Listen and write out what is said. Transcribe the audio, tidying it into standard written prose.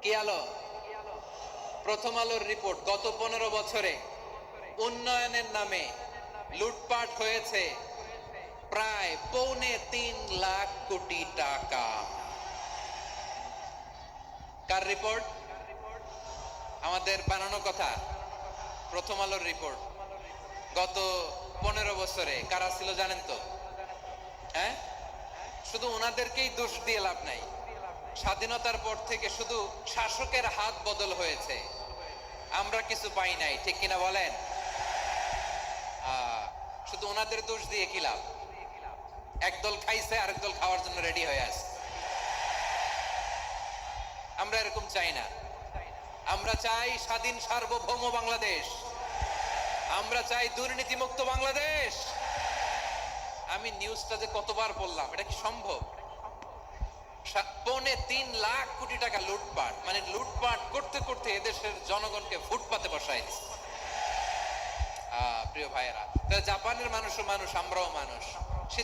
কি আলো? প্রথম আলোর রিপোর্ট, গত 15 বছরে উন্নয়নের নামে লুটপাট হয়েছে প্রায় 3.25 লাখ টাকা। কার রিপোর্ট? আমাদের বানানো কথা। প্রথম আলোর রিপোর্ট। গত 15 বছরে কারা ছিল জানেন তো? হ্যাঁ, শুধু ওনাদেরকেই দোষ দিয়ে লাভ নাই। স্বাধীনতার পর থেকে শুধু শাসকের হাত বদল হয়েছে, আমরা কিছু পাই নাই, ঠিক কিনা বলেন? শুধু ওনাদের দোষ দিয়ে কি লাভ? একদল খাইছে, আরেক দল খাওয়ার জন্য রেডি হয়ে আছে। আমরা এরকম চাই না। আমরা চাই স্বাধীন সার্বভৌম বাংলাদেশ। আমরা চাই দুর্নীতিমুক্ত বাংলাদেশ। আমি নিউজটা যে কতবার বললাম, এটা কি সম্ভব? 3.25 লাখ টাকা লুটপাট, মানে লুটপাট করতে করতে এদেশের জনগণকে ফুটপাতে বসায় দিচ্ছে। প্রিয় ভাইয়েরা, জাপানের মানুষও মানুষ, আমরাও মানুষ।